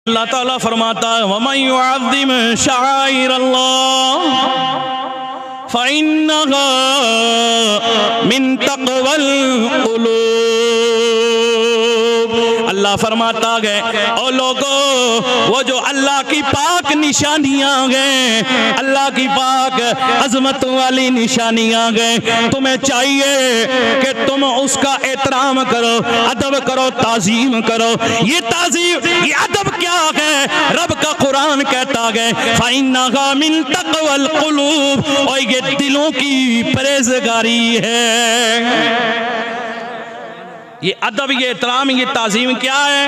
अल्लाह ताला फरमाता है वमन युअज़्ज़िम शआइरल्लाह फ़इन्नहा मिन तक़वल क़ुलूब। अल्लाह फरमाता है ओ लोगो, वो जो अल्लाह की पाक निशानियां हैं, अल्लाह की पाक अजमतों वाली निशानियां हैं, तुम्हें चाहिए कि तुम उसका एहतराम करो, अदब करो, ताजीम करो। ये ताजीम, ये अदब क्या है? रब का कुरान कहता है फ़इन्नहा मिन तक़वल क़ुलूब, और ये दिलों की परहेज़गारी है। ये अदब, ये एहतराम, ये ताजीम क्या है?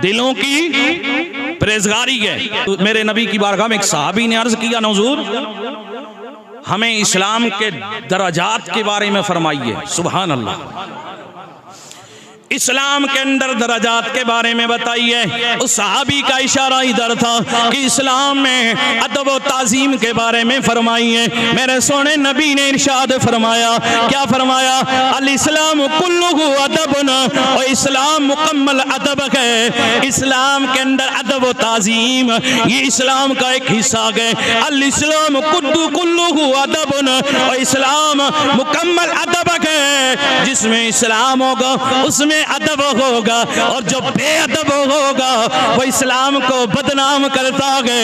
दिलों की परहेज़गारी है। तो मेरे नबी की बारगाह में एक सहाबी ने अर्ज किया, हुज़ूर हमें इस्लाम के दराजात के बारे में फरमाइए। सुभान अल्लाह, इस्लाम के अंदर दराजात के बारे में बताइए। उस सहाबी का इशारा इधर था कि इस्लाम में अदब व ताजीम के बारे में फरमाइए। मेरे सोने नबी ने इरशाद फरमाया, क्या फरमाया? अल इस्लाम कुल्लुहु अदबन, और इस्लाम मुकम्मल अदब है। इस्लाम के अंदर अदब व ताजीम ये इस्लाम का एक हिस्सा है। अल इस्लाम कुल्लुहु अदबन, और इस्लाम मुकम्मल अदब है। जिसमें इस्लाम होगा उसमें अदब होगा, और जो बेअदब होगा वो इस्लाम को बदनाम करता है।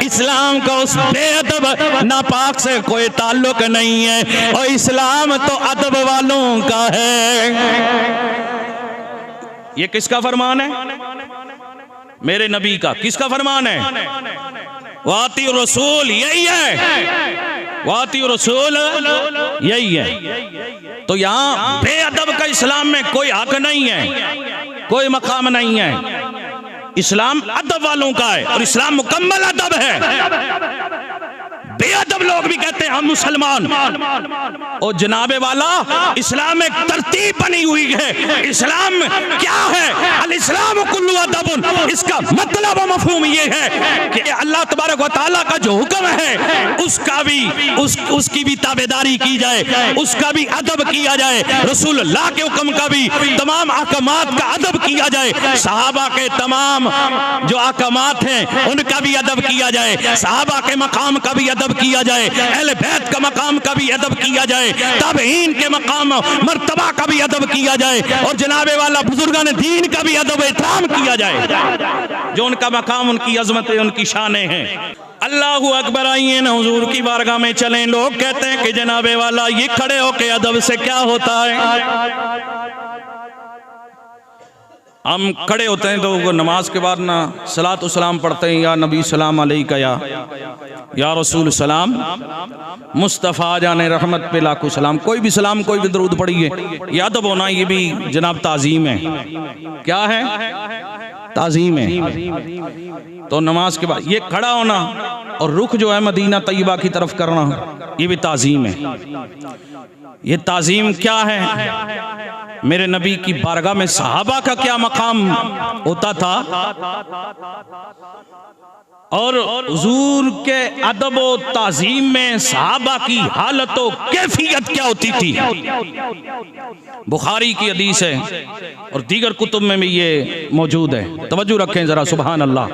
इस्लाम का उस बेअदब नापाक से कोई ताल्लुक नहीं है, और इस्लाम तो अदब वालों का है। ये किसका फरमान है? मेरे नबी का। किसका फरमान है? वाती रसूल, यही है, वाती रसूल यही है। तो यहाँ बेअदब का इस्लाम में कोई हक नहीं है, कोई मकाम नहीं है। इस्लाम अदब वालों का है, और इस्लाम मुकम्मल अदब है। बेअदब लोग भी कहते हैं हम मुसलमान, और जनाबे वाला इस्लाम में तरतीब बनी हुई है। इस्लाम क्या है? अल इस्लाम कुल्लु अदबुन। इसका मतलब और मफहूम ये है कि अल्लाह तबारक व तआला का जो हुक्म है उसका भी उसकी भी ताबेदारी की जाए, उसका भी अदब किया जाए। रसूलुल्लाह के हुक्म का भी, तमाम अहकामात का अदब किया जाए। सहाबा के तमाम जो अहकामात हैं उनका भी अदब किया जाए। सहाबा के मकाम का भी अदब किया जाए। अहले बैत का मकाम का भी अदब किया जाए। ताबईन के मकाम मर्तबा का भी अदब किया जाए, और जनाबे वाला बुजुर्गान दीन का भी अदब एहतराम किया जाए। जो उनका मकाम, उनकी अजमतें, उनकी शानें हैं। अल्लाहु अकबर। आइए ना हुजूर की बारगाह में चलें। लोग कहते हैं कि जनाबे वाला ये खड़े होके अदब से क्या होता है? हम खड़े होते हैं तो नमाज के बाद ना सलात व सलाम पढ़ते हैं, या नबी सलाम अलैका, या रसूल सलाम, मुस्तफ़ा जाने रहमत पे लाखों सलाम। कोई भी सलाम, कोई भी दरूद पढ़िए। ये अदब होना, ये भी जनाब ताजीम है। क्या है? ताजीम है। तो नमाज के बाद ये खड़ा होना और रुख जो है मदीना तैयबा की तरफ करना, ये भी ताजीम है। ये ताजीम क्या है? मेरे नबी की बारगाह में सहाबा का क्या मकाम होता था, और हुजूर के अदब व ताजीम में सहाबा की हालत व कैफियत क्या होती थी। बुखारी की हदीस है और दीगर कुतुब में भी ये मौजूद है। तवज्जो रखें जरा, सुभान अल्लाह।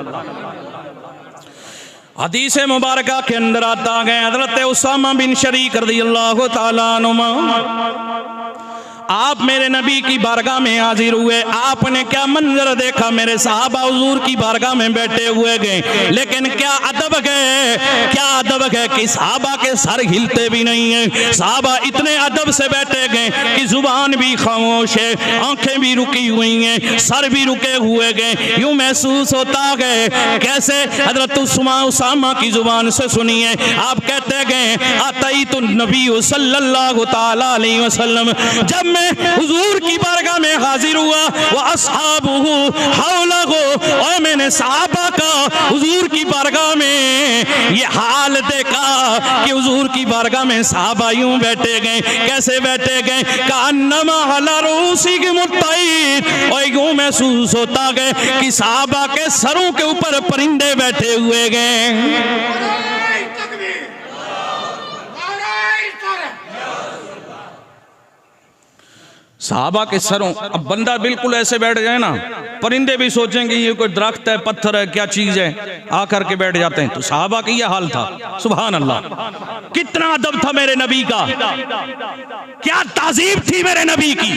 हदीस मुबारका के अंदर आता है हज़रत उसामा बिन शरीक रज़ियल्लाहु ताला अन्हुमा, आप मेरे नबी की बारगाह में हाजिर हुए। आपने क्या मंजर देखा? मेरे सहाबा हुजूर की बारगाह में बैठे हुए गए, लेकिन क्या अदब है, क्या अदब है कि सहाबा के सर हिलते भी नहीं है। सहाबा इतने अदब से बैठे गए कि जुबान भी खामोश है, आंखें भी रुकी हुई हैं, सर भी रुके हुए गए। यूं महसूस होता है कैसे हजरत उसामा की जुबान से सुनिए, आप कहते गए अतईतु नबी सल्लल्लाहु ताला अलैहि वसल्लम, जब मैं हुजूर की बारगाह में हाजिर हुआ, वह अस्हाबुहु हौलहु, और मैंने सहाबा का हुजूर की बारगाह में ये हाल देखा कि हुजूर की बारगाह में सहाबा यूं बैठे गए। कैसे बैठे गए? कान्नमा अला रूसिहि मुत्तईर, और यूं महसूस होता गए कि सहाबा के सरों के ऊपर परिंदे बैठे हुए गए। सहाबा के सरों, अब बंदा बिल्कुल ऐसे बैठ जाए ना, परिंदे भी सोचेंगे ये कोई दरख्त है, पत्थर है, क्या चीज है, आकर के बैठ जाते हैं। तो सहाबा का यह हाल था। सुभान अल्लाह, कितना अदब था मेरे नबी का, क्या ताजीब थी मेरे नबी की।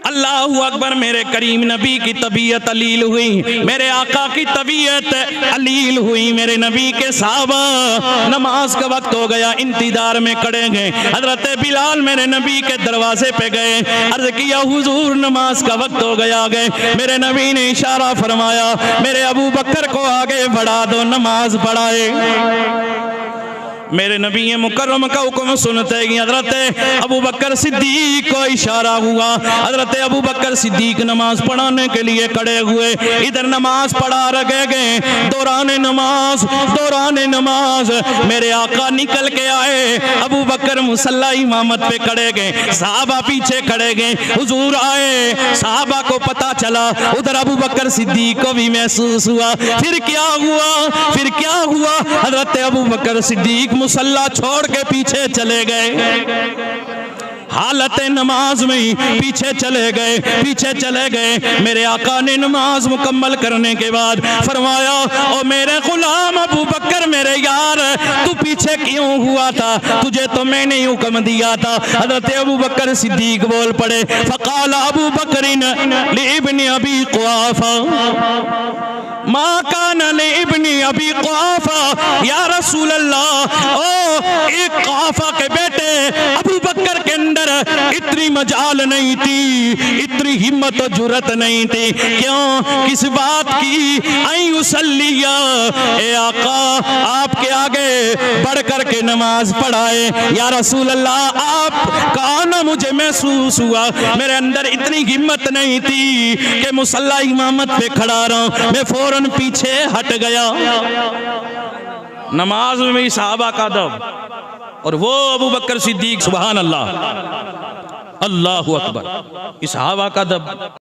अल्लाहु अकबर, मेरे करीम नबी की तबीयत अलील हुई, मेरे आका की तबीयत अलील हुई। मेरे नबी के साहबा नमाज का वक्त हो गया, इंतजार में खड़े गए। हजरत बिलाल मेरे नबी के दरवाजे पे गए, अर्ज किया हुजूर नमाज का वक्त हो गया। गए मेरे नबी ने इशारा फरमाया, मेरे अबू बकर को आगे बढ़ा दो, नमाज पढ़ाए। मेरे नबी मुकर्रम का हुक्म सुनते ही हजरत अबू बकर सिद्दीक को इशारा हुआ। हजरत अबू बकर सिद्दीक नमाज पढ़ाने के लिए खड़े हुए, इधर नमाज पढ़ा रखे गए। दौरान नमाज मेरे आका निकल के आए, अबू बकर मुसल्ला इमामत पे खड़े गए, साहबा पीछे खड़े गए। हुजूर आए, साहबा को पता चला, उधर अबू बकर सिद्दीक को भी महसूस हुआ। फिर क्या हुआ? हजरत अबू बकर सिद्दीक मुसल्ला छोड़ के पीछे चले गए, हालत नमाज में ही पीछे चले गए। मेरे आका ने नमाज मुकम्मल करने के बाद फरमाया, ओ मेरे गुलाम अबू बकर, मेरे यार, तू पीछे क्यों हुआ था? तुझे तो मैंने हुक्म दिया था। हज़रत अबू बकर सिद्दीक बोल पड़े, फ़क़ाल अबू बकरिन लिइब्नि अबी क़ुआफ़ा मा कान लिइब्नि अबी क़ुआफ़ा, या रसूल अल्लाह, ओ एक क़ुआफ़ा के बेटे अबू बकर के अंदर इतनी मजाल नहीं थी, इतनी हिम्मत और जुरत नहीं थी। क्यों? किस बात की? आई उसल्लिया, ए आका आपके आगे बढ़ कर के नमाज पढ़ाए। या रसूल अल्लाह, आप कहा ना, मुझे महसूस हुआ, मेरे अंदर इतनी हिम्मत नहीं थी कि मुसल्ला इमामत पे खड़ा रहूं, मैं फौरन पीछे हट गया। नमाज में भी सहाबा का अदब, और वो अबू बकर सिद्दीक, सुभान अल्लाह, अल्लाहु अकबर, इस सहाबा का अदब।